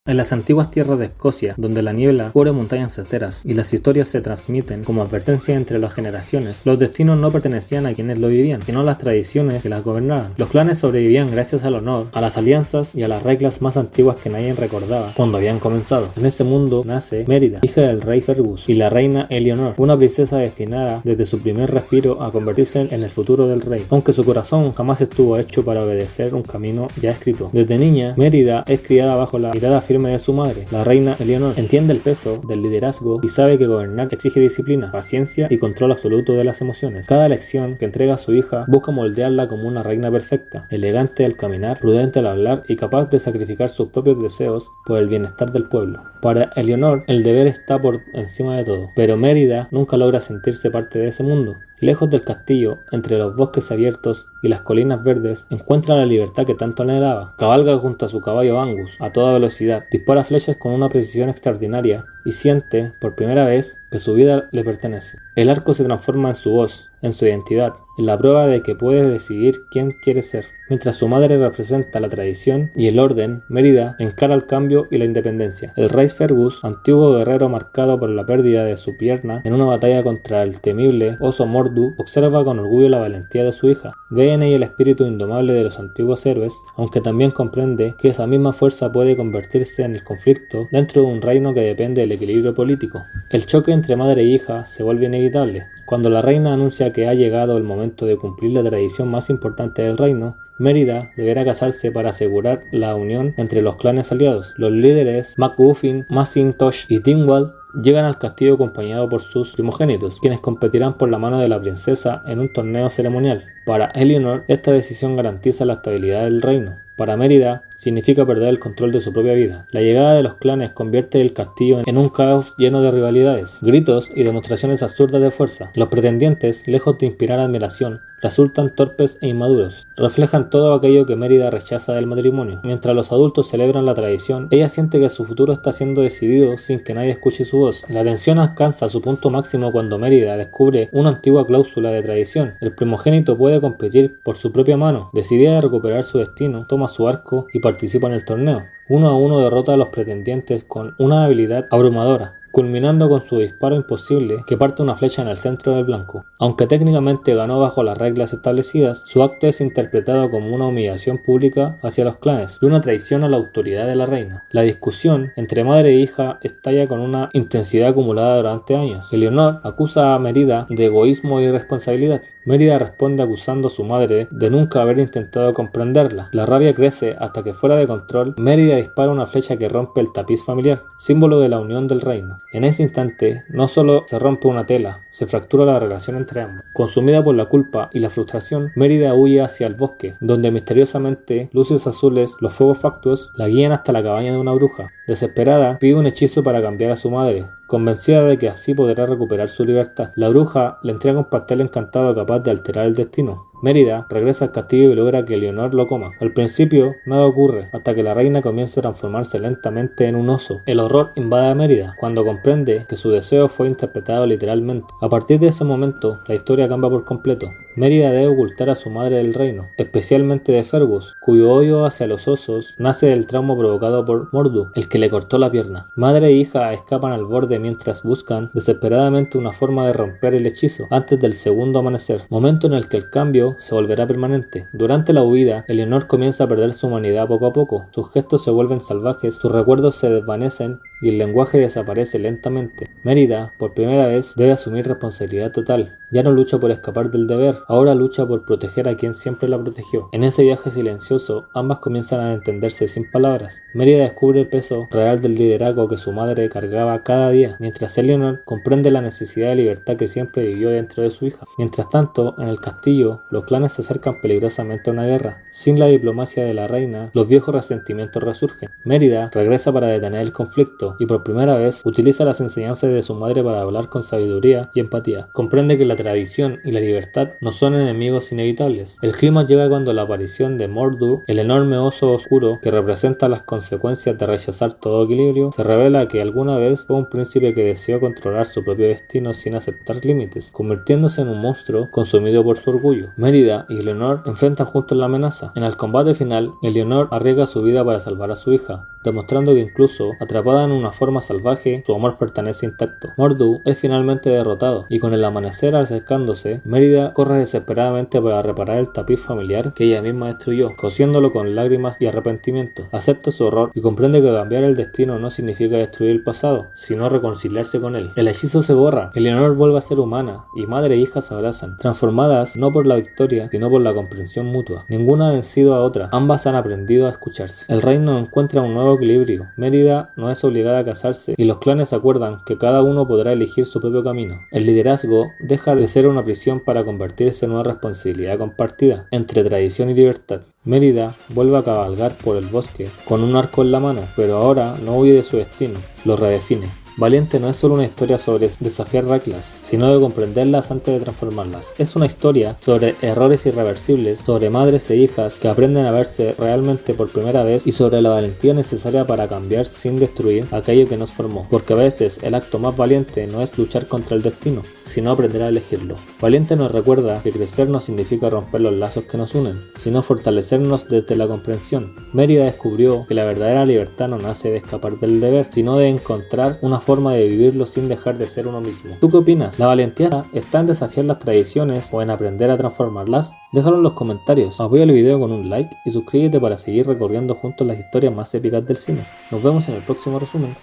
En las antiguas tierras de Escocia, donde la niebla cubre montañas enteras y las historias se transmiten como advertencia entre las generaciones, los destinos no pertenecían a quienes lo vivían, sino a las tradiciones que las gobernaban. Los clanes sobrevivían gracias al honor, a las alianzas y a las reglas más antiguas que nadie recordaba cuando habían comenzado. En ese mundo nace Mérida, hija del rey Fergus y la reina Eleanor, una princesa destinada desde su primer respiro a convertirse en el futuro del rey, aunque su corazón jamás estuvo hecho para obedecer un camino ya escrito. Desde niña, Mérida es criada bajo la mirada firme de su madre, la reina Eleanor. Entiende el peso del liderazgo y sabe que gobernar exige disciplina, paciencia y control absoluto de las emociones. Cada lección que entrega a su hija busca moldearla como una reina perfecta, elegante al caminar, prudente al hablar y capaz de sacrificar sus propios deseos por el bienestar del pueblo. Para Eleanor, el deber está por encima de todo, pero Mérida nunca logra sentirse parte de ese mundo. Lejos del castillo, entre los bosques abiertos y las colinas verdes, encuentra la libertad que tanto anhelaba. Cabalga junto a su caballo Angus a toda velocidad, dispara flechas con una precisión extraordinaria y siente, por primera vez, que su vida le pertenece. El arco se transforma en su voz, en su identidad, en la prueba de que puede decidir quién quiere ser. Mientras su madre representa la tradición y el orden, Mérida encara el cambio y la independencia. El rey Fergus, antiguo guerrero marcado por la pérdida de su pierna en una batalla contra el temible oso Mordu, observa con orgullo la valentía de su hija. Ve en ella el espíritu indomable de los antiguos héroes, aunque también comprende que esa misma fuerza puede convertirse en el conflicto dentro de un reino que depende del equilibrio político. El choque entre madre e hija se vuelve inevitable. Cuando la reina anuncia que ha llegado el momento de cumplir la tradición más importante del reino, Mérida deberá casarse para asegurar la unión entre los clanes aliados. Los líderes MacGuffin, Mackintosh y Dingwall llegan al castillo acompañados por sus primogénitos, quienes competirán por la mano de la princesa en un torneo ceremonial. Para Eleanor, esta decisión garantiza la estabilidad del reino. Para Mérida, significa perder el control de su propia vida. La llegada de los clanes convierte el castillo en un caos lleno de rivalidades, gritos y demostraciones absurdas de fuerza. Los pretendientes, lejos de inspirar admiración, resultan torpes e inmaduros. Reflejan todo aquello que Mérida rechaza del matrimonio. Mientras los adultos celebran la tradición, ella siente que su futuro está siendo decidido sin que nadie escuche su voz. La tensión alcanza su punto máximo cuando Mérida descubre una antigua cláusula de tradición. El primogénito puede competir por su propia mano. Decidida a recuperar su destino, toma su arco y participa en el torneo. Uno a uno derrota a los pretendientes con una habilidad abrumadora, culminando con su disparo imposible que parte una flecha en el centro del blanco. Aunque técnicamente ganó bajo las reglas establecidas, su acto es interpretado como una humillación pública hacia los clanes y una traición a la autoridad de la reina. La discusión entre madre e hija estalla con una intensidad acumulada durante años. Eleanor acusa a Mérida de egoísmo e irresponsabilidad. Mérida responde acusando a su madre de nunca haber intentado comprenderla. La rabia crece hasta que, fuera de control, Mérida dispara una flecha que rompe el tapiz familiar, símbolo de la unión del reino. En ese instante, no solo se rompe una tela, se fractura la relación entre ambos. Consumida por la culpa y la frustración, Mérida huye hacia el bosque, donde misteriosamente luces azules, los fuegos factos, la guían hasta la cabaña de una bruja. Desesperada, pide un hechizo para cambiar a su madre, convencida de que así podrá recuperar su libertad. La bruja le entrega un pastel encantado capaz de alterar el destino. Mérida regresa al castillo y logra que Eleanor lo coma. Al principio, nada ocurre, hasta que la reina comienza a transformarse lentamente en un oso. El horror invade a Mérida, cuando comprende que su deseo fue interpretado literalmente. A partir de ese momento, la historia cambia por completo. Mérida debe ocultar a su madre del reino, especialmente de Fergus, cuyo odio hacia los osos nace del trauma provocado por Mordu, el que le cortó la pierna. Madre e hija escapan al borde mientras buscan desesperadamente una forma de romper el hechizo antes del segundo amanecer, momento en el que el cambio se volverá permanente. Durante la huida, Eleanor comienza a perder su humanidad poco a poco. Sus gestos se vuelven salvajes, sus recuerdos se desvanecen y el lenguaje desaparece lentamente. Mérida, por primera vez, debe asumir responsabilidad total. Ya no lucha por escapar del deber, ahora lucha por proteger a quien siempre la protegió. En ese viaje silencioso, ambas comienzan a entenderse sin palabras. Mérida descubre el peso real del liderazgo que su madre cargaba cada día, mientras Eleanor comprende la necesidad de libertad que siempre vivió dentro de su hija. Mientras tanto, en el castillo, los clanes se acercan peligrosamente a una guerra. Sin la diplomacia de la reina, los viejos resentimientos resurgen. Mérida regresa para detener el conflicto, esto y por primera vez utiliza las enseñanzas de su madre para hablar con sabiduría y empatía. Comprende que la tradición y la libertad no son enemigos inevitables. El clima llega cuando la aparición de Mor'du, el enorme oso oscuro que representa las consecuencias de rechazar todo equilibrio, se revela que alguna vez fue un príncipe que deseó controlar su propio destino sin aceptar límites, convirtiéndose en un monstruo consumido por su orgullo. Mérida y Eleanor enfrentan juntos la amenaza. En el combate final, Eleanor arriesga su vida para salvar a su hija, demostrando que incluso atrapada en una forma salvaje, su amor permanece intacto. Mor'du es finalmente derrotado, y con el amanecer acercándose, Mérida corre desesperadamente para reparar el tapiz familiar que ella misma destruyó, cosiéndolo con lágrimas y arrepentimiento. Acepta su horror y comprende que cambiar el destino no significa destruir el pasado, sino reconciliarse con él. El hechizo se borra, Eleanor vuelve a ser humana, y madre e hija se abrazan, transformadas no por la victoria, sino por la comprensión mutua. Ninguna ha vencido a otra, ambas han aprendido a escucharse. El reino encuentra un nuevo equilibrio. Mérida no es obligada a casarse y los clanes acuerdan que cada uno podrá elegir su propio camino. El liderazgo deja de ser una prisión para convertirse en una responsabilidad compartida entre tradición y libertad. Mérida vuelve a cabalgar por el bosque con un arco en la mano, pero ahora no huye de su destino, lo redefine. Valiente no es solo una historia sobre desafiar reglas, sino de comprenderlas antes de transformarlas. Es una historia sobre errores irreversibles, sobre madres e hijas que aprenden a verse realmente por primera vez y sobre la valentía necesaria para cambiar sin destruir aquello que nos formó. Porque a veces el acto más valiente no es luchar contra el destino, sino aprender a elegirlo. Valiente nos recuerda que crecer no significa romper los lazos que nos unen, sino fortalecernos desde la comprensión. Mérida descubrió que la verdadera libertad no nace de escapar del deber, sino de encontrar una forma de vivirlo sin dejar de ser uno mismo. ¿Tú qué opinas? ¿La valentía está en desafiar las tradiciones o en aprender a transformarlas? Déjalo en los comentarios, apoya el video con un like y suscríbete para seguir recorriendo juntos las historias más épicas del cine. Nos vemos en el próximo resumen.